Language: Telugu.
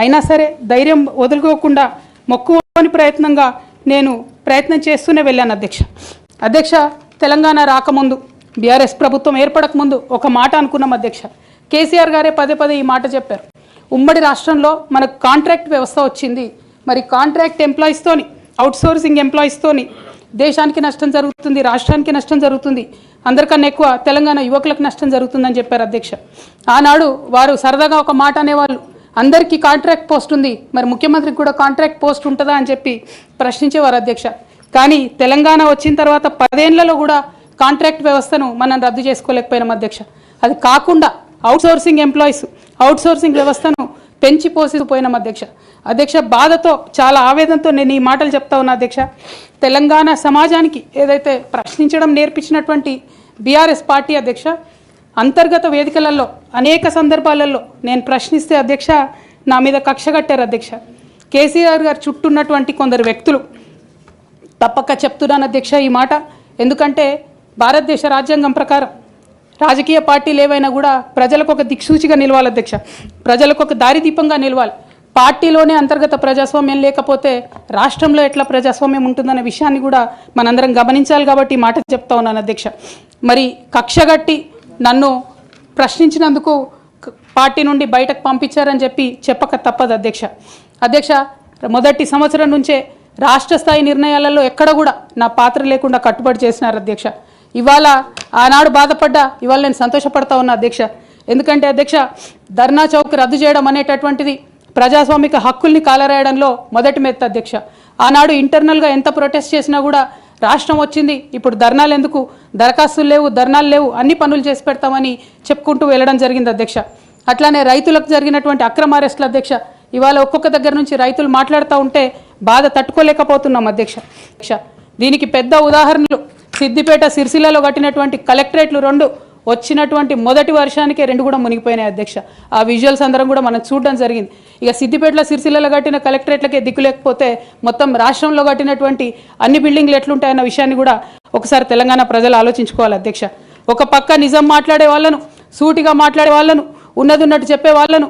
అయినా సరే ధైర్యం వదులుకోకుండా మొక్కువని ప్రయత్నంగా నేను ప్రయత్నం చేస్తూనే వెళ్ళాను అధ్యక్ష తెలంగాణ రాకముందు బీఆర్ఎస్ ప్రభుత్వం ఏర్పడకముందు ఒక మాట అనుకున్నాం అధ్యక్ష. కేసీఆర్ గారే పదే ఈ మాట చెప్పారు. ఉమ్మడి రాష్ట్రంలో మనకు కాంట్రాక్ట్ వ్యవస్థ వచ్చింది, మరి కాంట్రాక్ట్ ఎంప్లాయీస్తోని అవుట్సోర్సింగ్ ఎంప్లాయీస్తోని దేశానికి నష్టం జరుగుతుంది, రాష్ట్రానికి నష్టం జరుగుతుంది, అందరికన్నా ఎక్కువ తెలంగాణ యువకులకు నష్టం జరుగుతుందని చెప్పారు అధ్యక్ష. ఆనాడు వారు సరదాగా ఒక మాట అనేవాళ్ళు, అందరికీ కాంట్రాక్ట్ పోస్ట్ ఉంది, మరి ముఖ్యమంత్రికి కూడా కాంట్రాక్ట్ పోస్ట్ ఉంటుందా అని చెప్పి ప్రశ్నించేవారు అధ్యక్ష. కానీ తెలంగాణ వచ్చిన తర్వాత 10 ఏళ్లలో కూడా కాంట్రాక్ట్ వ్యవస్థను మనం రద్దు చేసుకోలేకపోయినాం అధ్యక్ష. అది కాకుండా అవుట్సోర్సింగ్ ఎంప్లాయీస్ అవుట్సోర్సింగ్ వ్యవస్థను పెంచి పోసిపోయినాం అధ్యక్ష. బాధతో చాలా ఆవేదనతో నేను ఈ మాటలు చెప్తా ఉన్నా అధ్యక్ష. తెలంగాణ సమాజానికి ఏదైతే ప్రశ్నించడం నేర్పించినటువంటి బీఆర్ఎస్ పార్టీ అధ్యక్ష, అంతర్గత వేదికలలో అనేక సందర్భాలలో నేను ప్రశ్నిస్తే అధ్యక్ష నా మీద కక్ష కట్టారు అధ్యక్ష. కేసీఆర్ గారు చుట్టూ ఉన్నటువంటి కొందరు వ్యక్తులు తప్పక చెప్తున్నాను అధ్యక్ష ఈ మాట. ఎందుకంటే భారతదేశ రాజ్యాంగం ప్రకారం రాజకీయ పార్టీలు ఏవైనా కూడా ప్రజలకు ఒక దిక్సూచిగా నిలవాలి అధ్యక్ష, ప్రజలకు ఒక దారిదీపంగా నిలవాలి. పార్టీలోనే అంతర్గత ప్రజాస్వామ్యం లేకపోతే రాష్ట్రంలో ఎట్లా ప్రజాస్వామ్యం ఉంటుందనే విషయాన్ని కూడా మనందరం గమనించాలి. కాబట్టి ఈ మాట చెప్తా ఉన్నాను అధ్యక్ష. మరి కక్షగట్టి నన్ను ప్రశ్నించినందుకు పార్టీ నుండి బయటకు పంపించారని చెప్పక తప్పదు అధ్యక్ష. మొదటి సంవత్సరం నుంచే రాష్ట్ర స్థాయి నిర్ణయాలలో ఎక్కడ కూడా నా పాత్ర లేకుండా కట్టుబడి చేసినారు అధ్యక్ష. ఇవాళ ఆనాడు బాధపడ్డా ఇవాళ నేను సంతోషపడతా ఉన్నా అధ్యక్ష. ఎందుకంటే అధ్యక్ష ధర్నా చౌక్ రద్దు చేయడం అనేటటువంటిది ప్రజాస్వామిక హక్కుల్ని కాలరాయడంలో మొదటి మెత్త అధ్యక్ష. ఆనాడు ఇంటర్నల్గా ఎంత ప్రొటెస్ట్ చేసినా కూడా రాష్ట్రం వచ్చింది, ఇప్పుడు ధర్నాలు ఎందుకు, దరఖాస్తులు లేవు, ధర్నాలు లేవు, అన్ని పనులు చేసి పెడతామని చెప్పుకుంటూ వెళ్ళడం జరిగింది అధ్యక్ష. అట్లానే రైతులకు జరిగినటువంటి అక్రమ అరెస్టులు అధ్యక్ష, ఇవాళ ఒక్కొక్క దగ్గర నుంచి రైతులు మాట్లాడుతూ ఉంటే బాధ తట్టుకోలేకపోతున్నాం అధ్యక్ష. దీనికి పెద్ద ఉదాహరణలు సిద్దిపేట సిరిసిల్లలో కట్టినటువంటి కలెక్టరేట్లు 2 వచ్చినటువంటి మొదటి వర్షానికే 2 కూడా మునిగిపోయినాయి అధ్యక్ష. ఆ విజువల్స్ అందరం కూడా మనం చూడడం జరిగింది. ఇక సిద్దిపేటలో సిరిసిల్లలో కట్టిన కలెక్టరేట్లకే దిక్కు లేకపోతే మొత్తం రాష్ట్రంలో కట్టినటువంటి అన్ని బిల్డింగ్లు ఎట్లుంటాయన్న విషయాన్ని కూడా ఒకసారి తెలంగాణ ప్రజలు ఆలోచించుకోవాలి అధ్యక్ష. ఒక పక్క నిజం మాట్లాడే వాళ్ళను, సూటిగా మాట్లాడే వాళ్ళను, ఉన్నది ఉన్నట్టు చెప్పే వాళ్ళను